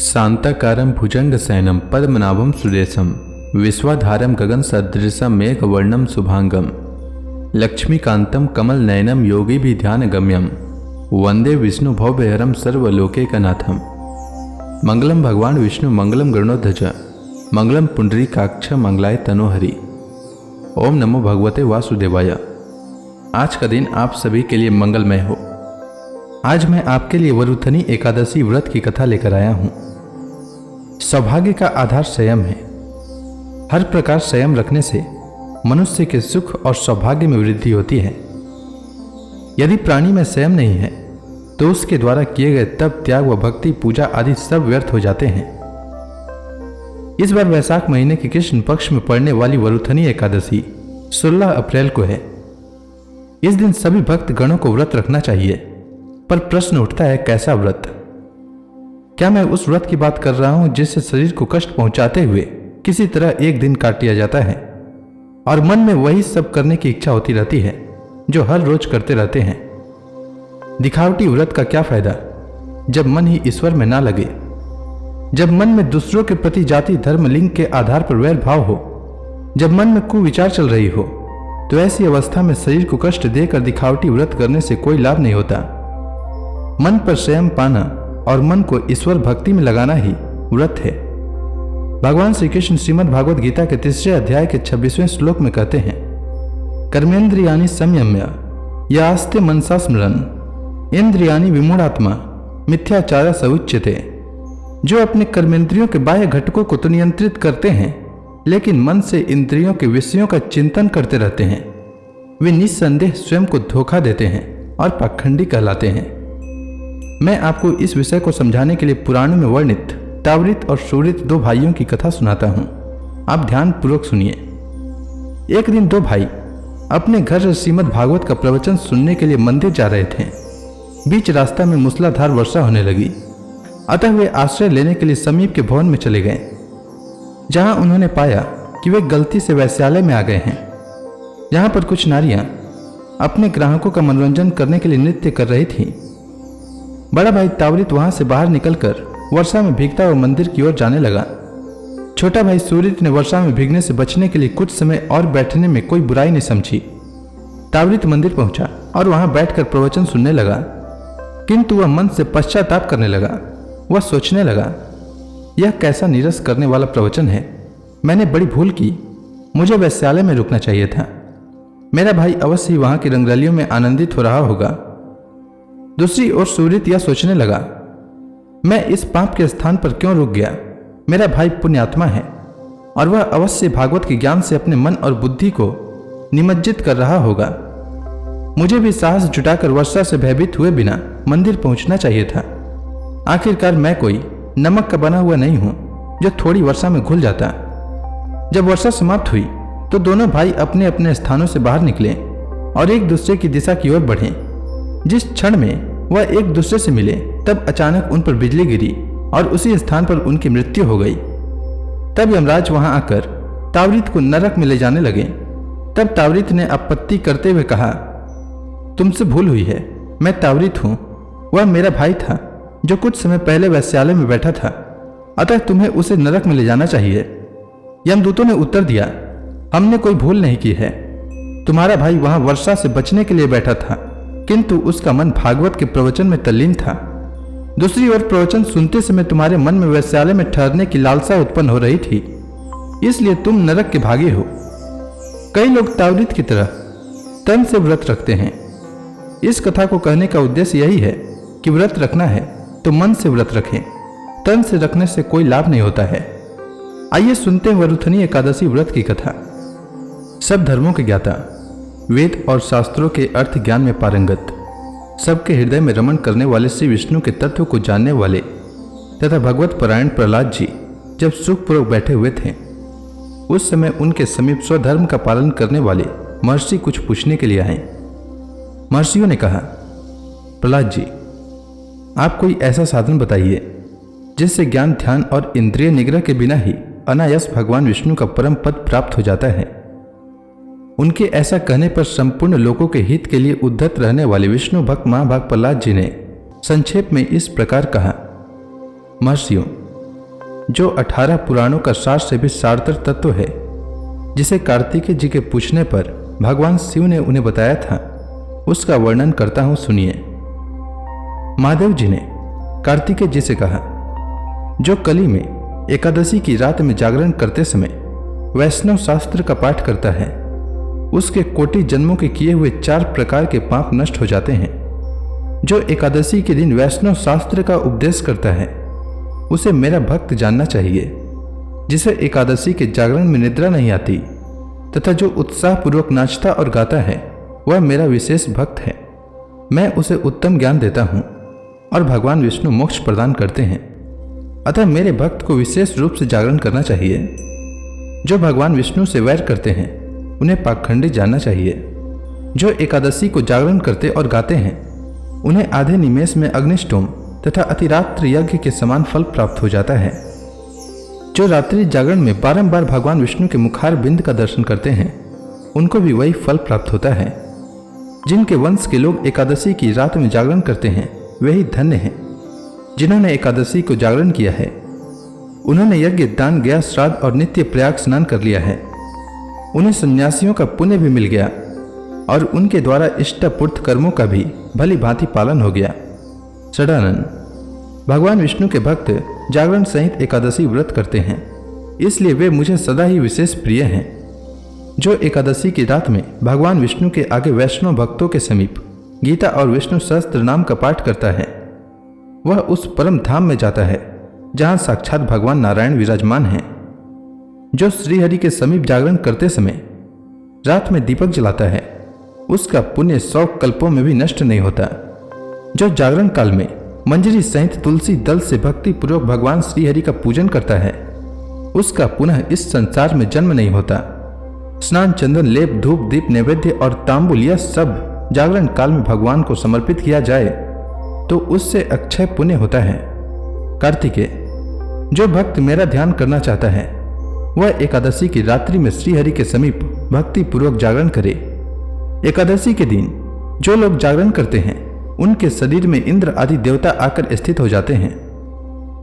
शांताकारं भुजंगशयनं पद्मनाभं सुरेशं विश्वाधारं गगनसदृशं मेघवर्णं शुभांगं लक्ष्मीकान्तं कमलनयनं योगिभिध्यानगम्यं वंदे विष्णु भवभयहरं सर्वलोकैकनाथं। मंगलम भगवान विष्णु मंगलम गरुड़ध्वज मंगलम पुंडरीकाक्ष मंगलाय तनोहरि। ओम नमो भगवते वासुदेवाय। आज का दिन आप सभी के लिए मंगलमय हो। आज मैं आपके लिए वरुथनी एकादशी व्रत की कथा लेकर आया हूं। सौभाग्य का आधार संयम है। हर प्रकार संयम रखने से मनुष्य के सुख और सौभाग्य में वृद्धि होती है। यदि प्राणी में संयम नहीं है तो उसके द्वारा किए गए तप, त्याग व भक्ति, पूजा आदि सब व्यर्थ हो जाते हैं। इस बार वैशाख महीने के कृष्ण पक्ष में पड़ने वाली वरुथनी एकादशी 16 अप्रैल को है। इस दिन सभी भक्त गणों को व्रत रखना चाहिए, पर प्रश्न उठता है कैसा व्रत? क्या मैं उस व्रत की बात कर रहा हूं जिससे शरीर को कष्ट पहुंचाते हुए किसी तरह एक दिन काट लिया जाता है और मन में वही सब करने की इच्छा होती रहती है जो हर रोज करते रहते हैं? दिखावटी व्रत का क्या फायदा जब मन ही ईश्वर में ना लगे, जब मन में दूसरों के प्रति जाति, धर्म, लिंग के आधार पर वैर भाव हो, जब मन में कुविचार चल रही हो, तो ऐसी अवस्था में शरीर को कष्ट देकर दिखावटी व्रत करने से कोई लाभ नहीं होता। मन पर संयम पाना और मन को ईश्वर भक्ति में लगाना ही व्रत है। भगवान श्री कृष्ण श्रीमद् भागवत गीता के 3 अध्याय के 26वें श्लोक में कहते हैं, कर्मेंद्रियाणि संयम्य यास्ते मनसा स्मरन् इंद्रियाणि विमूढ़ात्मा मिथ्याचार स उच्यते। जो अपने कर्मेंद्रियों के बाह्य घटकों को तो नियंत्रित करते हैं लेकिन मन से इंद्रियों के विषयों का चिंतन करते रहते हैं, वे निस्संदेह स्वयं को धोखा देते हैं और पाखंडी कहलाते हैं। मैं आपको इस विषय को समझाने के लिए पुराणों में वर्णित तावृत और सुवृत 2 भाइयों की कथा सुनाता हूं। आप ध्यान पूर्वक सुनिए। एक दिन 2 भाई अपने घर से श्रीमद् भागवत का प्रवचन सुनने के लिए मंदिर जा रहे थे। बीच रास्ता में मूसलाधार वर्षा होने लगी, अतः वे आश्रय लेने के लिए समीप के भवन में चले गए, जहां उन्होंने पाया कि वे गलती से वैश्यालय में आ गए हैं, जहां पर कुछ नारियां अपने ग्राहकों का मनोरंजन करने के लिए नृत्य कर रही थीं। बड़ा भाई तावृत वहां से बाहर निकलकर वर्षा में भीगता हुआ मंदिर की ओर जाने लगा। छोटा भाई सूरित ने वर्षा में भीगने से बचने के लिए कुछ समय और बैठने में कोई बुराई नहीं समझी। तावृत मंदिर पहुंचा और वहां बैठकर प्रवचन सुनने लगा, किंतु वह मन से पश्चाताप करने लगा। वह सोचने लगा, यह कैसा नीरस करने वाला प्रवचन है। मैंने बड़ी भूल की, मुझे वैश्यालय में रुकना चाहिए था। मेरा भाई अवश्य ही वहां की रंगरलियों में आनंदित हो रहा होगा। दूसरी ओर सूरित यह सोचने लगा, मैं इस पाप के स्थान पर क्यों रुक गया? मेरा भाई पुण्यात्मा है और वह अवश्य भागवत के ज्ञान से अपने मन और बुद्धि को निमज्जित कर रहा होगा। मुझे भी साहस जुटाकर वर्षा से भयभीत हुए बिना मंदिर पहुंचना चाहिए था। आखिरकार मैं कोई नमक का बना हुआ नहीं हूं जो थोड़ी वर्षा में घुल जाता। जब वर्षा समाप्त हुई तो दोनों भाई अपने अपने स्थानों से बाहर निकले और एक दूसरे की दिशा की ओर बढ़े। जिस क्षण में वह एक दूसरे से मिले तब अचानक उन पर बिजली गिरी और उसी स्थान पर उनकी मृत्यु हो गई। तब यमराज वहां आकर तावृत को नरक में ले जाने लगे। तब तावृत ने आपत्ति करते हुए कहा, तुमसे भूल हुई है, मैं तावृत हूं, वह मेरा भाई था जो कुछ समय पहले वैश्यालय में बैठा था, अतः तुम्हें उसे नरक में ले जाना चाहिए। यमदूतों ने उत्तर दिया, हमने कोई भूल नहीं की है। तुम्हारा भाई वहां वर्षा से बचने के लिए बैठा था, किंतु उसका मन भागवत के प्रवचन में तल्लीन था। दूसरी ओर प्रवचन सुनते समय तुम्हारे मन में वैश्यालय में ठहरने की लालसा उत्पन्न हो रही थी, इसलिए तुम नरक के भागे हो। कई लोग तावृत की तरह तन से व्रत रखते हैं। इस कथा को कहने का उद्देश्य यही है कि व्रत रखना है तो मन से व्रत रखें, तन से रखने से कोई लाभ नहीं होता है। आइए सुनते हैं वरुथनी एकादशी व्रत की कथा। सब धर्मों के ज्ञाता, वेद और शास्त्रों के अर्थ ज्ञान में पारंगत, सबके हृदय में रमण करने वाले श्री विष्णु के तत्व को जानने वाले तथा भगवत परायण प्रहलाद जी जब सुखपूर्वक बैठे हुए थे, उस समय उनके समीप स्वधर्म का पालन करने वाले महर्षि कुछ पूछने के लिए आए। महर्षियों ने कहा, प्रहलाद जी, आप कोई ऐसा साधन बताइए जिससे ज्ञान, ध्यान और इंद्रिय निग्रह के बिना ही अनायास भगवान विष्णु का परम पद प्राप्त हो जाता है। उनके ऐसा कहने पर संपूर्ण लोगों के हित के लिए उद्धत रहने वाले विष्णु भक्त महाभाग प्रहलाद जी ने संक्षेप में इस प्रकार कहा, महर्षियों, जो 18 पुराणों का सार से भी सारतर तत्व है, जिसे कार्तिकेय जी के पूछने पर भगवान शिव ने उन्हें बताया था, उसका वर्णन करता हूं, सुनिए। महादेव जी ने कार्तिकेय जी से कहा, जो कली में एकादशी की रात में जागरण करते समय वैष्णव शास्त्र का पाठ करता है, उसके कोटि जन्मों के किए हुए 4 प्रकार के पाप नष्ट हो जाते हैं। जो एकादशी के दिन वैष्णव शास्त्र का उपदेश करता है, उसे मेरा भक्त जानना चाहिए। जिसे एकादशी के जागरण में निद्रा नहीं आती तथा जो उत्साहपूर्वक नाचता और गाता है, वह मेरा विशेष भक्त है। मैं उसे उत्तम ज्ञान देता हूँ और भगवान विष्णु मोक्ष प्रदान करते हैं। अतः मेरे भक्त को विशेष रूप से जागरण करना चाहिए। जो भगवान विष्णु से वैर करते हैं, उन्हें पाखंडी जानना चाहिए। जो एकादशी को जागरण करते और गाते हैं, उन्हें आधे निमेष में अग्निष्टोम तथा अतिरात्र यज्ञ के समान फल प्राप्त हो जाता है। जो रात्रि जागरण में बारंबार भगवान विष्णु के मुखार बिंद का दर्शन करते हैं, उनको भी वही फल प्राप्त होता है। जिनके वंश के लोग एकादशी की रात में जागरण करते हैं, वे ही धन्य हैं। जिन्होंने एकादशी को जागरण किया है, उन्होंने यज्ञ, दान, गया, श्राद्ध और नित्य प्रयाग स्नान कर लिया है। उन्हें सन्यासियों का पुण्य भी मिल गया और उनके द्वारा इष्टपूर्त कर्मों का भी भली भांति पालन हो गया। सदानंद, भगवान विष्णु के भक्त जागरण सहित एकादशी व्रत करते हैं, इसलिए वे मुझे सदा ही विशेष प्रिय हैं। जो एकादशी की रात में भगवान विष्णु के आगे वैष्णव भक्तों के समीप गीता और विष्णु सहस्त्र नाम का पाठ करता है, वह उस परम धाम में जाता है जहां साक्षात भगवान नारायण विराजमान हैं। जो श्रीहरि के समीप जागरण करते समय रात में दीपक जलाता है, उसका पुण्य 100 कल्पों में भी नष्ट नहीं होता। जो जागरण काल में मंजरी सहित तुलसी दल से भक्ति पूर्वक भगवान श्रीहरि का पूजन करता है, उसका पुनः इस संसार में जन्म नहीं होता। स्नान, चंदन, लेप, धूप, दीप, नैवेद्य और तांबुल, यह सब जागरण काल में भगवान को समर्पित किया जाए तो उससे अक्षय पुण्य होता है। कार्तिकेय, जो भक्त मेरा ध्यान करना चाहता है, वह एकादशी की रात्रि में श्रीहरि के समीप भक्ति पूर्वक जागरण करे। एकादशी के दिन जो लोग जागरण करते हैं, उनके शरीर में इंद्र आदि देवता आकर स्थित हो जाते हैं।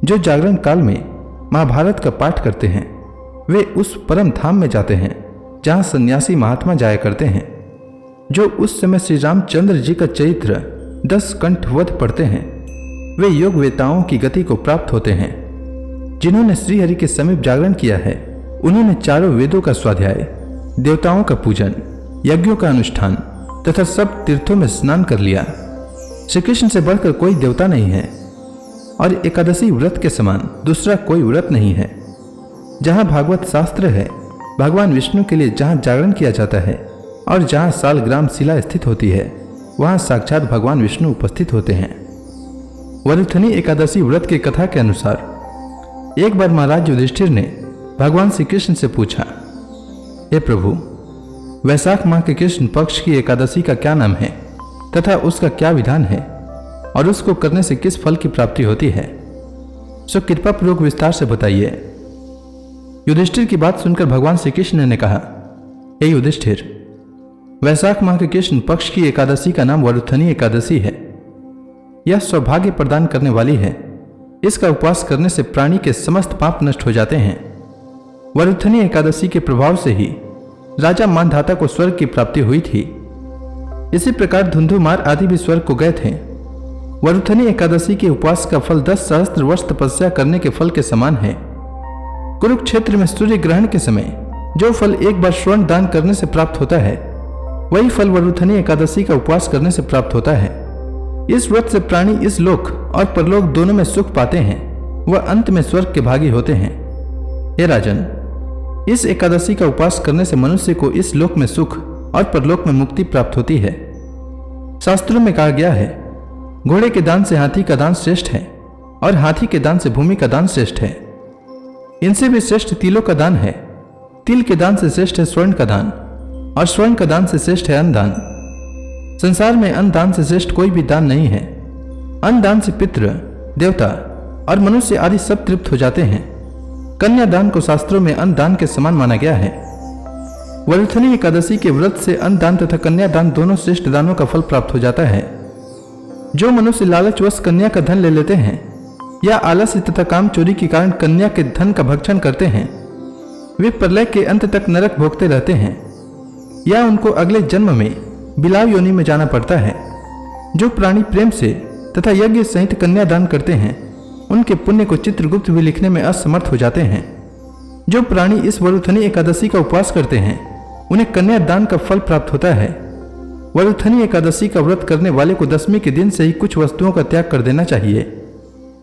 जो जागरण काल में महाभारत का पाठ करते हैं, वे उस परम धाम में जाते हैं जहां सन्यासी महात्मा जाया करते हैं। जो उस समय श्री रामचंद्र जी का चरित्र 10 कंठ वध पढ़ते हैं, वे योग वेताओं की गति को प्राप्त होते हैं। जिन्होंने श्रीहरि के समीप जागरण किया है, उन्होंने चारों वेदों का स्वाध्याय, देवताओं का पूजन, यज्ञों का अनुष्ठान तथा सब तीर्थों में स्नान कर लिया। श्री कृष्ण से बढ़कर कोई देवता नहीं है और एकादशी व्रत के समान दूसरा कोई व्रत नहीं है। जहां भागवत शास्त्र है, भगवान विष्णु के लिए जहां जागरण किया जाता है और जहां सालग्राम शिला स्थित होती है, वहां साक्षात भगवान विष्णु उपस्थित होते हैं। वरुथनी एकादशी व्रत की कथा के अनुसार एक बार महाराज युधिष्ठिर ने भगवान श्री कृष्ण से पूछा, हे प्रभु, वैशाख माह के कृष्ण पक्ष की एकादशी का क्या नाम है तथा उसका क्या विधान है और उसको करने से किस फल की प्राप्ति होती है, सो कृपा पूर्वक विस्तार से बताइए। युधिष्ठिर की बात सुनकर भगवान श्री कृष्ण ने कहा, हे युधिष्ठिर, वैशाख माह के कृष्ण पक्ष की एकादशी का नाम वरुथनी एकादशी है। यह सौभाग्य प्रदान करने वाली है। इसका उपवास करने से प्राणी के समस्त पाप नष्ट हो जाते हैं। वरुथनी एकादशी के प्रभाव से ही राजा मानधाता को स्वर्ग की प्राप्ति हुई थी। इसी प्रकार धुंधुमार आदि भी स्वर्ग को गए थे। वरुथनी एकादशी के उपवास का फल 10 सहस्त्र वर्ष तपस्या करने के फल के समान है। कुरुक्षेत्र में सूर्य ग्रहण के समय जो फल एक बार स्वर्ण दान करने से प्राप्त होता है, वही फल वरुथनी एकादशी का उपवास करने से प्राप्त होता है। इस व्रत से प्राणी इस लोक और परलोक दोनों में सुख पाते हैं, वह अंत में स्वर्ग के भागी होते हैं। हे राजन, इस एकादशी का उपवास करने से मनुष्य को इस लोक में सुख और परलोक में मुक्ति प्राप्त होती है। शास्त्रों में कहा गया है, घोड़े के दान से हाथी का दान श्रेष्ठ है और हाथी के दान से भूमि का दान श्रेष्ठ है। इनसे भी श्रेष्ठ तिलों का दान है। तिल के दान से श्रेष्ठ है स्वर्ण का दान और स्वर्ण का दान से श्रेष्ठ है अन्न दान। संसार में अन्न दान से श्रेष्ठ कोई भी दान नहीं है। अन्न दान से पितृ, देवता और मनुष्य आदि सब तृप्त हो जाते हैं। कन्यादान को शास्त्रों में अन्न दान के समान माना गया है। वरुथनी एकादशी के व्रत से अन्न दान तथा कन्यादान दोनों श्रेष्ठ दानों का फल प्राप्त हो जाता है। जो मनुष्य लालचवश कन्या का धन ले लेते हैं, या आलस्य तथा काम चोरी के कारण कन्या के धन का भक्षण करते हैं, वे प्रलय के अंत तक नरक भोगते रहते हैं, या उनको अगले जन्म में बिलाव योनि में जाना पड़ता है। जो प्राणी प्रेम से तथा यज्ञ सहित कन्यादान करते हैं, उनके पुण्य को चित्रगुप्त भी लिखने में असमर्थ हो जाते हैं। जो प्राणी इस वरुथनी एकादशी का उपवास करते हैं, उन्हें कन्यादान का फल प्राप्त होता है। वरुथनी एकादशी का व्रत करने वाले को दशमी के दिन से ही कुछ वस्तुओं का त्याग कर देना चाहिए,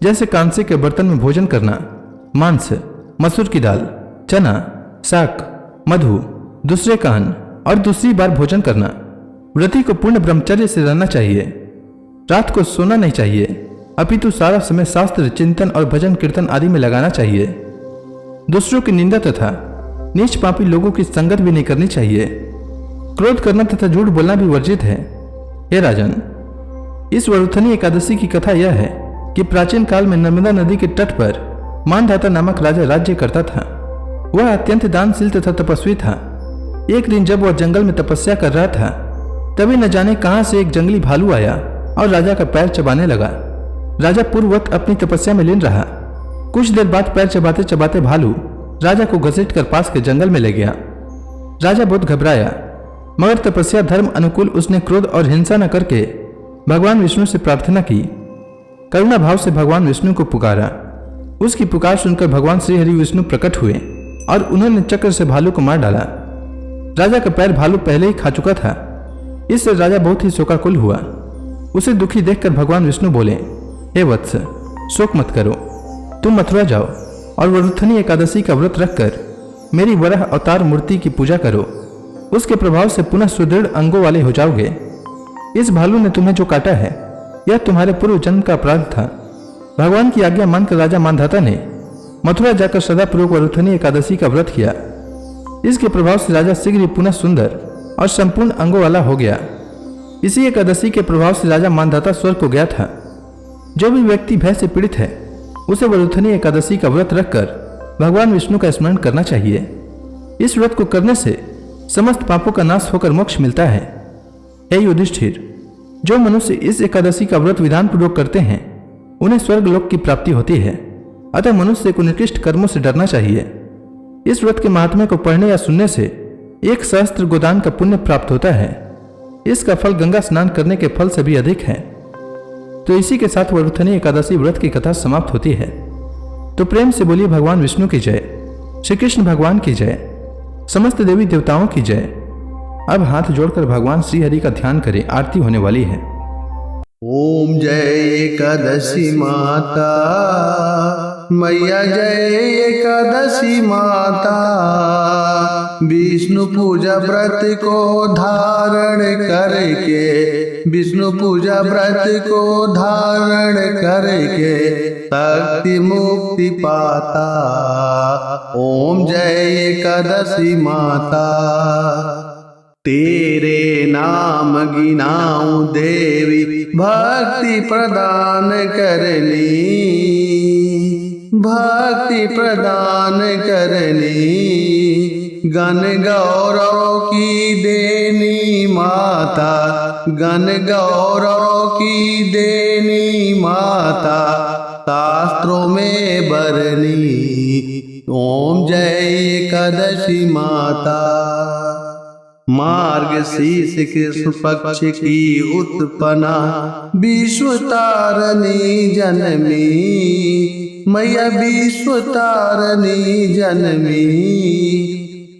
जैसे कांसे के बर्तन में भोजन करना, मांस, मसूर की दाल, चना, शाक, मधु, दूसरे का अन्न और दूसरी बार भोजन करना। व्रती को पूर्ण ब्रह्मचर्य से रहना चाहिए। रात को सोना नहीं चाहिए, अपितु सारा समय शास्त्र चिंतन और भजन कीर्तन आदि में लगाना चाहिए। दूसरों की निंदा तथा नीच पापी लोगों की संगत भी नहीं करनी चाहिए। क्रोध करना तथा झूठ बोलना भी वर्जित है। हे राजन, इस वरुथनी एकादशी की कथा यह है कि प्राचीन काल में नर्मदा नदी के तट पर मानधाता नामक राजा राज्य करता था। वह अत्यंत दानशील तथा तपस्वी था। एक दिन जब वह जंगल में तपस्या कर रहा था, तभी न जाने कहां से एक जंगली भालू आया और राजा का पैर चबाने लगा। राजा पूर्ववत अपनी तपस्या में लीन रहा। कुछ देर बाद पैर चबाते चबाते भालू राजा को घसीटकर पास के जंगल में ले गया। राजा बहुत घबराया, मगर तपस्या धर्म अनुकूल उसने क्रोध और हिंसा न करके भगवान विष्णु से प्रार्थना की। करुणा भाव से भगवान विष्णु को पुकारा। उसकी पुकार सुनकर भगवान श्री हरि विष्णु प्रकट हुए और उन्होंने चक्र से भालू को मार डाला। राजा का पैर भालू पहले ही खा चुका था। इससे राजा बहुत ही शोकाकुल हुआ। उसे दुखी देखकर भगवान विष्णु बोले, हे वत्स, शोक मत करो, तुम मथुरा जाओ और वरुथनी एकादशी का व्रत रखकर मेरी वराह अवतार मूर्ति की पूजा करो। उसके प्रभाव से पुनः सुदृढ़ अंगों वाले हो जाओगे। इस भालू ने तुम्हें जो काटा है, यह तुम्हारे पूर्व जन्म का अपराध था। भगवान की आज्ञा मानकर राजा मानधाता ने मथुरा जाकर सदापूर्वक वरुथनी एकादशी का व्रत किया। इसके प्रभाव से राजा शीघ्र ही पुनः सुंदर और संपूर्ण अंगों वाला हो गया। इसी एकादशी के प्रभाव से राजा मानधाता स्वर्ग को गया था। जो भी व्यक्ति भय से पीड़ित है, उसे वरुथनी एकादशी का व्रत रखकर भगवान विष्णु का स्मरण करना चाहिए। इस व्रत को करने से समस्त पापों का नाश होकर मोक्ष मिलता है। हे युधिष्ठिर, जो मनुष्य इस एकादशी का व्रत विधान पूर्वक करते हैं, उन्हें स्वर्ग लोक की प्राप्ति होती है। अतः मनुष्य को निकृष्ट कर्मों से डरना चाहिए। इस व्रत के महात्म्य को पढ़ने या सुनने से 1 सहस्त्र गोदान का पुण्य प्राप्त होता है। इसका फल गंगा स्नान करने के फल से भी अधिक है। तो इसी के साथ वरुथनी एकादशी व्रत की कथा समाप्त होती है। तो प्रेम से बोलिए भगवान विष्णु की जय, श्री कृष्ण भगवान की जय, समस्त देवी देवताओं की जय। अब हाथ जोड़कर भगवान श्री हरि का ध्यान करें, आरती होने वाली है। ओम जय एकादशी माता, मैया जय एकादशी माता। विष्णु पूजा व्रत को धारण करके, विष्णु पूजा व्रत को धारण करके शक्ति मुक्ति पाता। ओम जय एकादशी माता। तेरे नाम गिनाऊं देवी, भक्ति प्रदान करनी, भक्ति प्रदान करनी। गण गौरव की देनी माता, गण गौरव की देनी माता, शास्त्रों में बरनी। ओम जय एकादशी माता। मार्गशीर्ष कृष्ण पक्ष की उत्पन्ना, विश्व तारणी जनमी, मैया विश्व तारणी जनमी।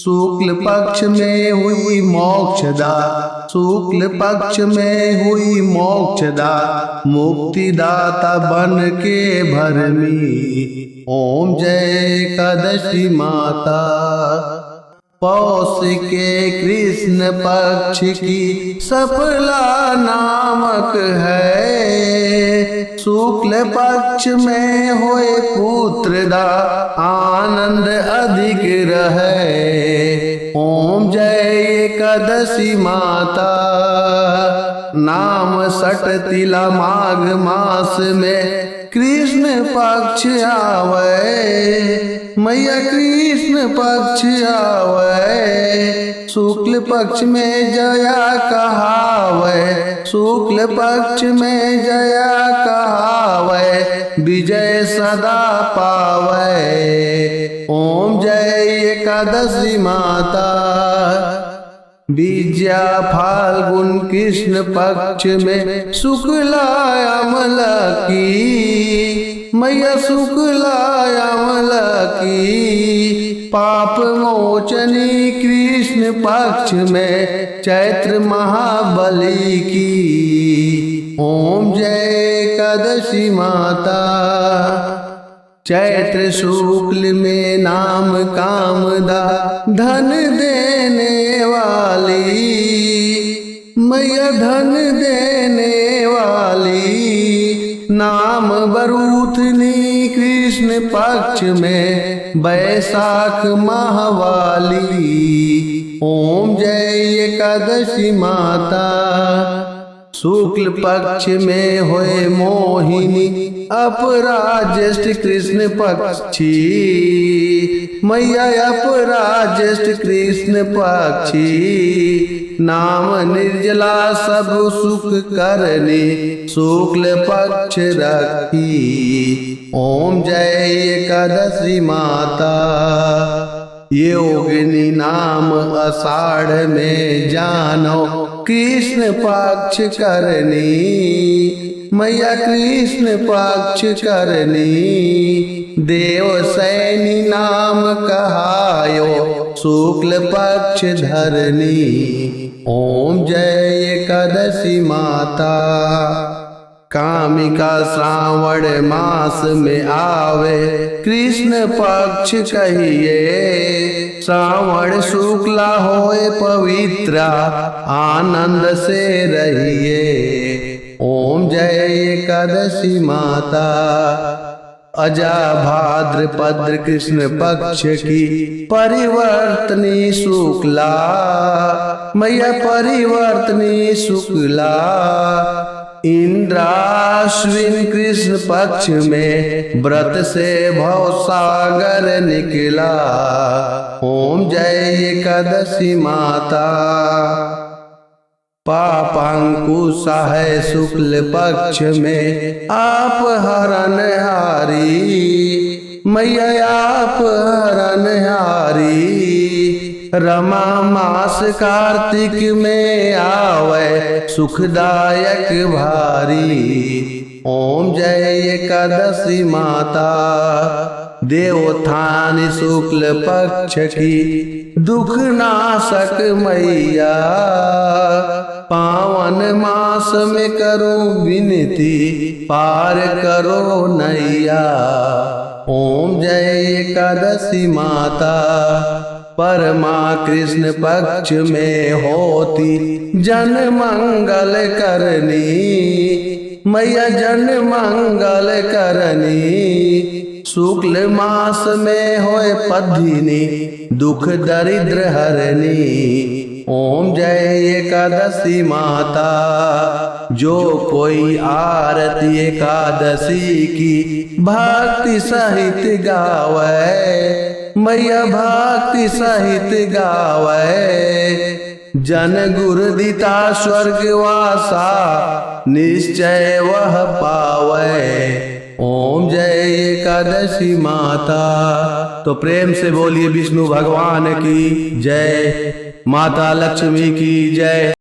शुक्ल पक्ष में हुई मोक्षदा, शुक्ल पक्ष में हुई मोक्षदा, मुक्तिदाता बन के भरमी। ओम जय एकादशी माता। पौष के कृष्ण पक्ष की सफला नामक है, शुक्ल पक्ष में होए पुत्रदा, आनंद अधिक रहे। ओम जय एकादशी माता। नाम सट तिला माघ मास में कृष्ण पक्ष आवे, मैया कृष्ण पक्ष आवे। शुक्ल पक्ष में जया कहावे, शुक्ल पक्ष में जया कहावे। विजय सदा पावै। ओम जय एकादशी माता। विजया फाल्गुन कृष्ण पक्ष में शुक्ला अमला की, मैया शुक्ला अमला की। पाप मोचनी कृष्ण पक्ष में चैत्र महाबली की। ओम जय एकादशी माता। चैत्र शुक्ल में नाम कामदा धन देने वाली, मैया धन देने वाली। नाम बरूथनी कृष्ण पक्ष में बैसाख माहवाली। ओम जय एकादशी माता। शुक्ल पक्ष में होए मोहिनी अपराज्येष्ठ कृष्ण पक्षी, मैया अपराज्येष्ठ कृष्ण पक्षी। नाम निर्जला सब सुख करने शुक्ल पक्ष रखी। ओम जय एकादशी माता। योगिनी नाम आषाढ़ में जानो कृष्ण पक्ष करनी, मैया कृष्ण पक्ष करनी। देवसैनी नाम कहायो शुक्ल पक्ष धरनी। ओम जय एकादशी माता। कामिका श्रावण मास में आवे कृष्ण पक्ष कहिए। श्रावण शुक्ला होए पवित्रा आनंद से रहिए। ओम जय एकादशी माता। अजा भाद्रपद कृष्ण पक्ष की परिवर्तनी शुक्ला, मैया परिवर्तनी शुक्ला। इंद्राश्विन कृष्ण पक्ष में व्रत से भवसागर निकला। ओम जय एकादशी माता। पापांकुशा है शुक्ल पक्ष में आप हरणहारी, मैया आप हरणहारी। रमा मास कार्तिक में आवे सुखदायक भारी। ओम जय एकादशी माता। देवोत्थान शुक्ल पक्ष की दुख नाशक मैया। पावन मास में करो विनती पार करो नैया। ओम जय एकादशी माता। परमा कृष्ण पक्ष में होती जन मंगल करनी, मैया जन मंगल करनी। शुक्ल मास में होए पद्धिनी दुख दरिद्र हरनी। ओम जय एकादशी माता। जो कोई आरती एकादशी की भक्ति सहित गावे, मैया भक्ति सहित गावे। जन गुरुदिता स्वर्गवासा निश्चय वह पावे। ओम जय एकादशी माता। तो प्रेम से बोलिए विष्णु भगवान की जय, माता लक्ष्मी की जय।